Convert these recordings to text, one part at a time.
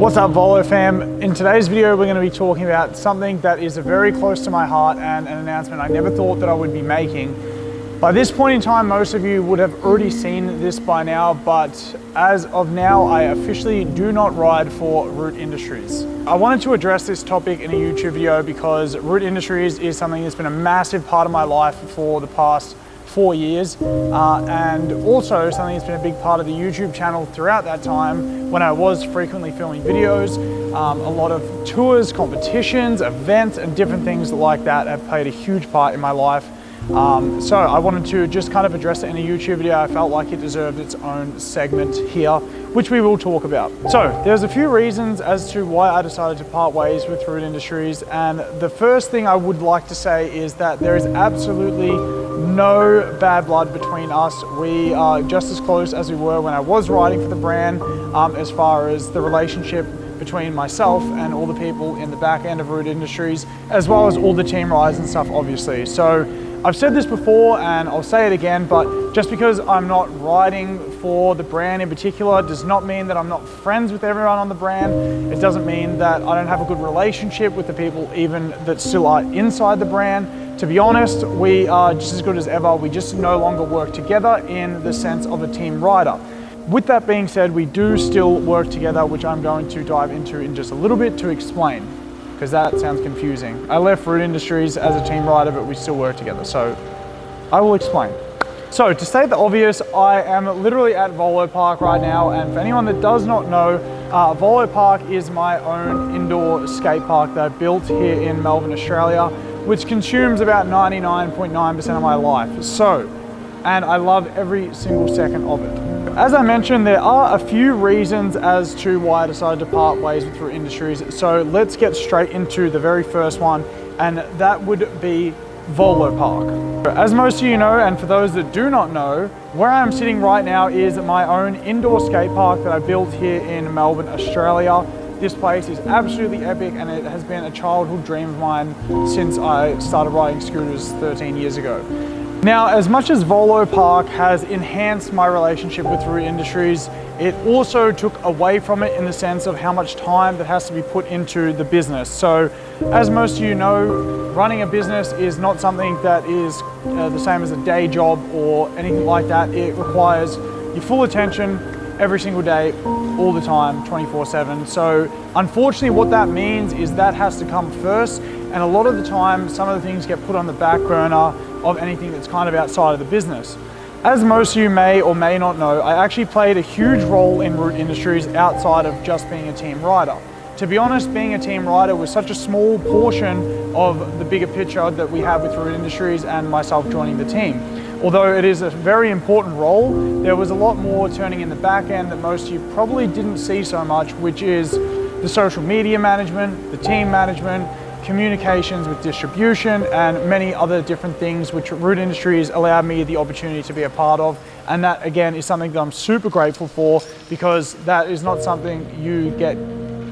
What's up, Volo fam? In today's video, we're going to be talking about something that is very close to my heart and an announcement I never thought that I would be making. By this point in time, most of you would have already seen this by now, but as of now, I officially do not ride for Root Industries. I wanted to address this topic in a YouTube video because Root Industries is something that's been a massive part of my life for the past 4 years, and also something that's been a big part of the YouTube channel throughout that time when I was frequently filming videos. A lot of tours, competitions, events, and different things like that have played a huge part in my life. So I wanted to just kind of address it in a YouTube video. I felt like it deserved its own segment here, which we will talk about. So there's a few reasons as to why I decided to part ways with Root Industries. And the first thing I would like to say is that there is absolutely no bad blood between us. We are just as close as we were when I was riding for the brand, as far as the relationship between myself and all the people in the back end of Root Industries, as well as all the team rides and stuff, obviously. So I've said this before and I'll say it again, but just because I'm not riding for the brand in particular does not mean that I'm not friends with everyone on the brand. It doesn't mean that I don't have a good relationship with the people even that still are inside the brand. To be honest, we are just as good as ever. We just no longer work together in the sense of a team rider. With that being said, we do still work together, which I'm going to dive into in just a little bit to explain, because that sounds confusing. I left Root Industries as a team rider, but we still work together, so I will explain. So to state the obvious, I am literally at Volo Park right now, and for anyone that does not know, Volo Park is my own indoor skate park that I built here in Melbourne, Australia, which consumes about 99.9% of my life. And I love every single second of it. As I mentioned, there are a few reasons as to why I decided to part ways with Root Industries. So let's get straight into the very first one, and that would be Volo Park. As most of you know, and for those that do not know, where I'm sitting right now is my own indoor skate park that I built here in Melbourne, Australia. This place is absolutely epic, and it has been a childhood dream of mine since I started riding scooters 13 years ago. Now, as much as Volo Park has enhanced my relationship with Root Industries, it also took away from it in the sense of how much time that has to be put into the business. So, as most of you know, running a business is not something that is the same as a day job or anything like that. It requires your full attention every single day, all the time, 24/7. So unfortunately what that means is that has to come first, and a lot of the time some of the things get put on the back burner of anything that's kind of outside of the business. As most of you may or may not know, I actually played a huge role in Root Industries outside of just being a team rider. To be honest, being a team rider was such a small portion of the bigger picture that we have with Root Industries and myself joining the team. Although it is a very important role, there was a lot more turning in the back end that most of you probably didn't see so much, which is the social media management, the team management, communications with distribution, and many other different things which Root Industries allowed me the opportunity to be a part of. And that again is something that I'm super grateful for, because that is not something you get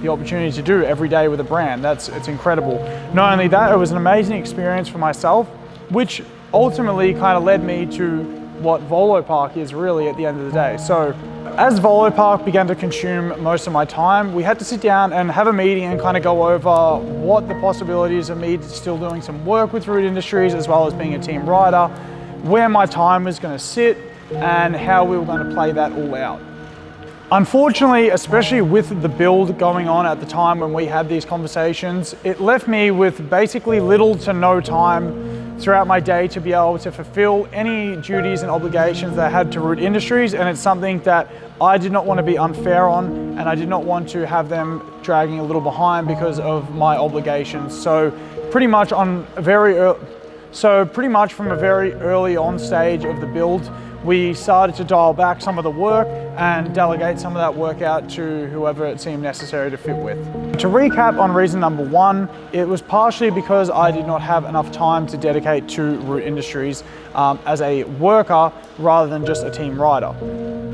the opportunity to do every day with a brand. It's incredible. Not only that, it was an amazing experience for myself, which ultimately kind of led me to what Volo Park is really at the end of the day. So as Volo Park began to consume most of my time, we had to sit down and have a meeting and kind of go over what the possibilities of me still doing some work with Root Industries as well as being a team rider, where my time was going to sit, and how we were going to play that all out. Unfortunately, especially with the build going on at the time when we had these conversations, it left me with basically little to no time throughout my day to be able to fulfill any duties and obligations that I had to Root Industries, and it's something that I did not want to be unfair on, and I did not want to have them dragging a little behind because of my obligations. So pretty much from a very early on stage of the build, we started to dial back some of the work and delegate some of that work out to whoever it seemed necessary to fit with. To recap on reason number one, it was partially because I did not have enough time to dedicate to Root Industries as a worker rather than just a team rider.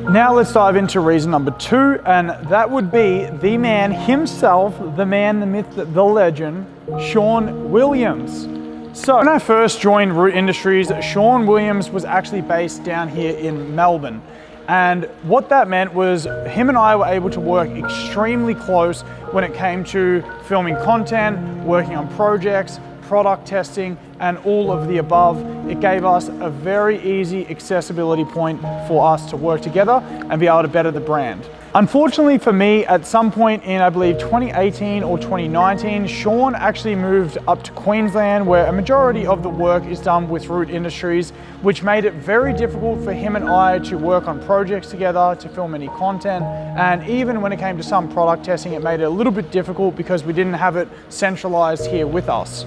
Now let's dive into reason number two, and that would be the man himself, the man, the myth, the legend, Sean Williams. So when I first joined Root Industries, Sean Williams was actually based down here in Melbourne. And what that meant was him and I were able to work extremely close when it came to filming content, working on projects, product testing, and all of the above. It gave us a very easy accessibility point for us to work together and be able to better the brand. Unfortunately for me, at some point in, I believe, 2018 or 2019, Sean actually moved up to Queensland, where a majority of the work is done with Root Industries, which made it very difficult for him and I to work on projects together, to film any content. And even when it came to some product testing, it made it a little bit difficult because we didn't have it centralized here with us.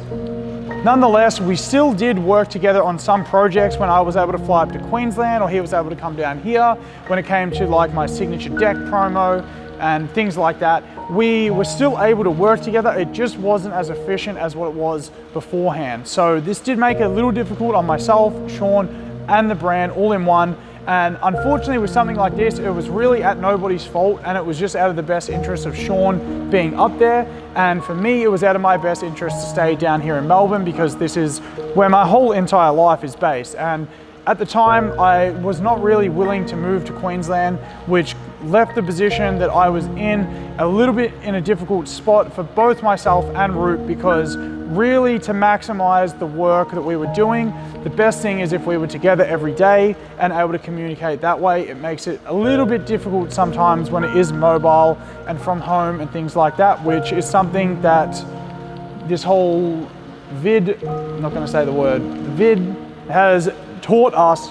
Nonetheless, we still did work together on some projects when I was able to fly up to Queensland or he was able to come down here. When it came to like my signature deck promo and things like that, we were still able to work together. It just wasn't as efficient as what it was beforehand. So this did make it a little difficult on myself, Sean, and the brand all in one. And unfortunately with something like this, it was really at nobody's fault, and it was just out of the best interest of Sean being up there. And for me, it was out of my best interest to stay down here in Melbourne because this is where my whole entire life is based. And at the time, I was not really willing to move to Queensland, which left the position that I was in a little bit in a difficult spot for both myself and Root, because really to maximize the work that we were doing, the best thing is if we were together every day and able to communicate that way. It makes it a little bit difficult sometimes when it is mobile and from home and things like that, which is something that this whole I'm not going to say the word, vid has taught us.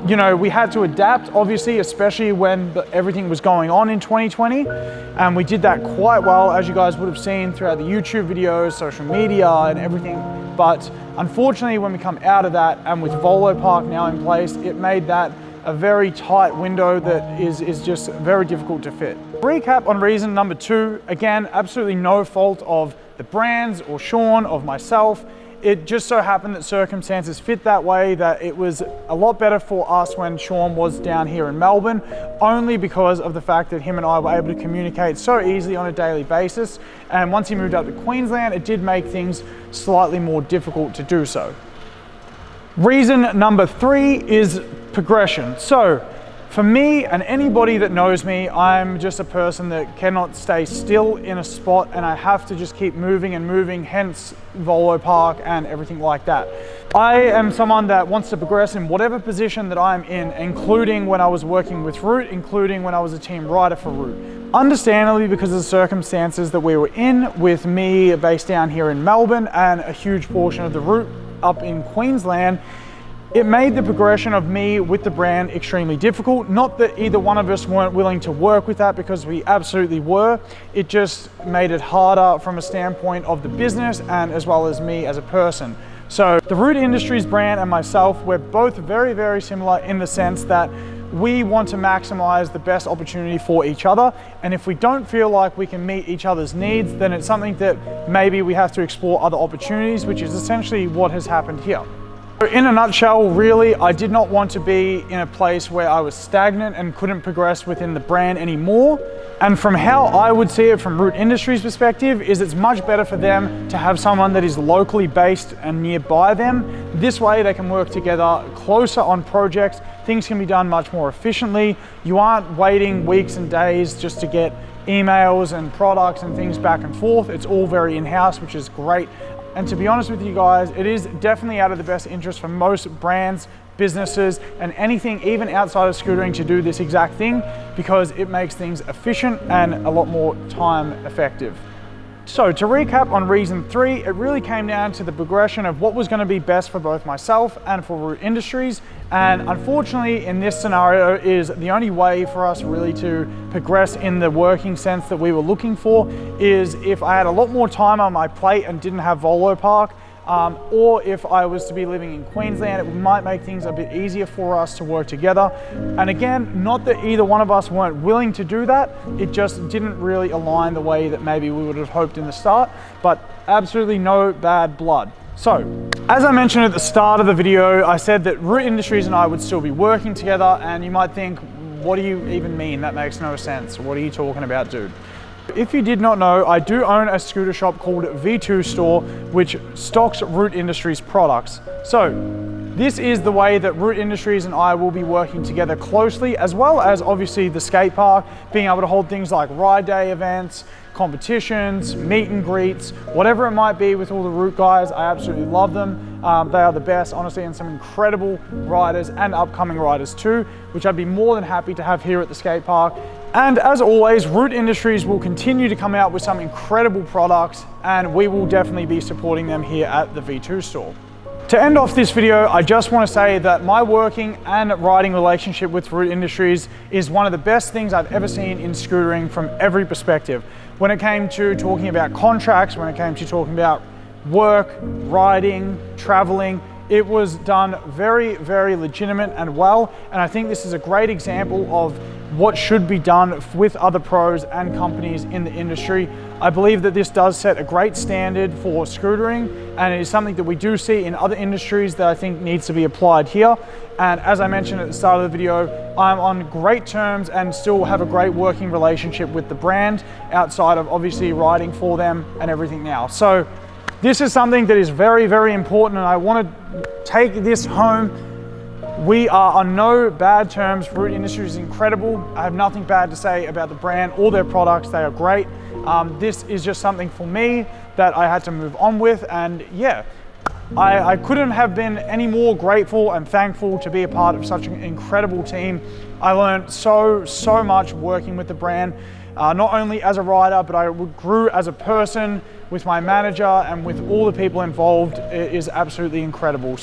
You know, we had to adapt, obviously, especially when everything was going on in 2020. And we did that quite well, as you guys would have seen throughout the YouTube videos, social media and everything. But unfortunately, when we come out of that and with Volo Park now in place, it made that a very tight window that is just very difficult to fit. Recap on reason number 2, again, absolutely no fault of the brands or Sean, of myself. It just so happened that circumstances fit that way, that it was a lot better for us when Sean was down here in Melbourne, only because of the fact that him and I were able to communicate so easily on a daily basis. And once he moved up to Queensland, it did make things slightly more difficult to do so. Reason number 3 is progression. So for me and anybody that knows me, I'm just a person that cannot stay still in a spot, and I have to just keep moving and moving, hence Volo Park and everything like that. I am someone that wants to progress in whatever position that I'm in, including when I was working with Root, including when I was a team rider for Root. Understandably, because of the circumstances that we were in, with me based down here in Melbourne and a huge portion of the Root up in Queensland, it made the progression of me with the brand extremely difficult. Not that either one of us weren't willing to work with that, because we absolutely were. It just made it harder from a standpoint of the business and as well as me as a person. So the Root Industries brand and myself, we're both very, very similar in the sense that we want to maximize the best opportunity for each other. And if we don't feel like we can meet each other's needs, then it's something that maybe we have to explore other opportunities, which is essentially what has happened here. In a nutshell, really, I did not want to be in a place where I was stagnant and couldn't progress within the brand anymore. And from how I would see it from Root Industries' perspective, is it's much better for them to have someone that is locally based and nearby them. This way they can work together closer on projects. Things can be done much more efficiently. You aren't waiting weeks and days just to get emails and products and things back and forth. It's all very in-house, which is great. And to be honest with you guys, it is definitely out of the best interest for most brands, businesses, and anything even outside of scootering to do this exact thing, because it makes things efficient and a lot more time effective. So to recap on reason 3, it really came down to the progression of what was going to be best for both myself and for Root Industries. And unfortunately, in this scenario, is the only way for us really to progress in the working sense that we were looking for is if I had a lot more time on my plate and didn't have Volo Park, or if I was to be living in Queensland, it might make things a bit easier for us to work together. And again, not that either one of us weren't willing to do that, it just didn't really align the way that maybe we would have hoped in the start, but absolutely no bad blood. So, as I mentioned at the start of the video, I said that Root Industries and I would still be working together, and you might think, what do you even mean? That makes no sense. What are you talking about, dude? If you did not know, I do own a scooter shop called V2 Store, which stocks Root Industries products. So, This is the way that Root Industries and I will be working together closely, as well as obviously the skate park, being able to hold things like ride day events, competitions, meet and greets, whatever it might be with all the Root guys. I absolutely love them. They are the best, honestly, and some incredible riders and upcoming riders too, which I'd be more than happy to have here at the skate park. And as always, Root Industries will continue to come out with some incredible products, and we will definitely be supporting them here at the V2 store. To end off this video, I just want to say that my working and riding relationship with Root Industries is one of the best things I've ever seen in scootering from every perspective. When it came to talking about contracts, when it came to talking about work, riding, traveling, it was done very, very legitimate and well. And I think this is a great example of what should be done with other pros and companies in the industry. I believe that this does set a great standard for scootering, and it is something that we do see in other industries that I think needs to be applied here. And as I mentioned at the start of the video, I'm on great terms and still have a great working relationship with the brand outside of obviously riding for them and everything now. So this is something that is very, very important, and I want to take this home. We are on no bad terms. Root Industries is incredible. I have nothing bad to say about the brand or their products. They are great. This is just something for me that I had to move on with, and yeah, I couldn't have been any more grateful and thankful to be a part of such an incredible team. I learned so much working with the brand, not only as a rider, but I grew as a person with my manager and with all the people involved. It is absolutely incredible.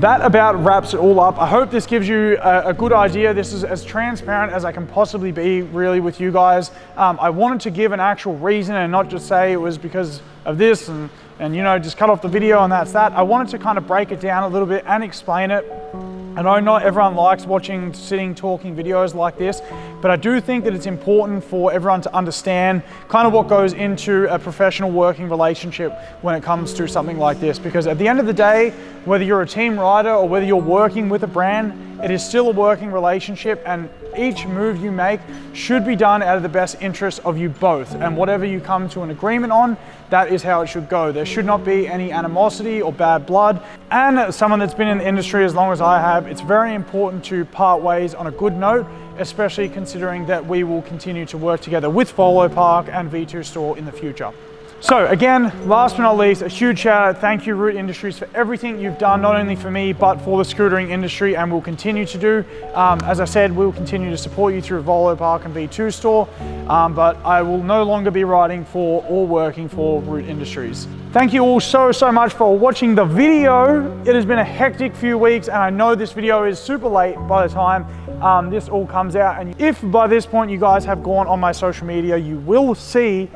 That about wraps it all up. I hope this gives you a good idea. This is as transparent as I can possibly be really with you guys. I wanted to give an actual reason and not just say it was because of this and you know, just cut off the video and that's that. I wanted to kind of break it down a little bit and explain it. I know not everyone likes watching sitting talking videos like this, but I do think that it's important for everyone to understand kind of what goes into a professional working relationship when it comes to something like this, because at the end of the day, whether you're a team rider or whether you're working with a brand, it is still a working relationship, and each move you make should be done out of the best interest of you both. And whatever you come to an agreement on, that is how it should go. There should not be any animosity or bad blood. And as someone that's been in the industry as long as I have, it's very important to part ways on a good note, especially considering that we will continue to work together with Volo Park and V2 Store in the future. So again, last but not least, a huge shout out. Thank you, Root Industries, for everything you've done, not only for me, but for the scootering industry, and will continue to do. As I said, we'll continue to support you through Volo Park and V2 Store, but I will no longer be riding for or working for Root Industries. Thank you all so much for watching the video. It has been a hectic few weeks, and I know this video is super late by the time this all comes out. And if by this point you guys have gone on my social media, you will see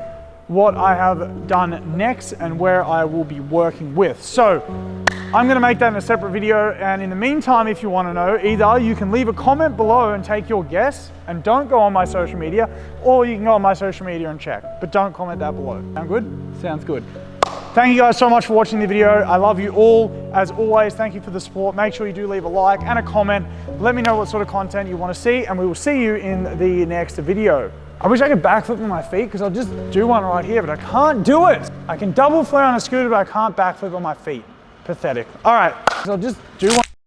what I have done next and where I will be working with. So I'm gonna make that in a separate video, and in the meantime, if you wanna know, either you can leave a comment below and take your guess and don't go on my social media, or you can go on my social media and check, but don't comment that below. Sound good? Sounds good. Thank you guys so much for watching the video. I love you all. As always, thank you for the support. Make sure you do leave a like and a comment. Let me know what sort of content you wanna see, and we will see you in the next video. I wish I could backflip on my feet, because I'll just do one right here, but I can't do it. I can double flare on a scooter, but I can't backflip on my feet. Pathetic. All right, so I'll just do one.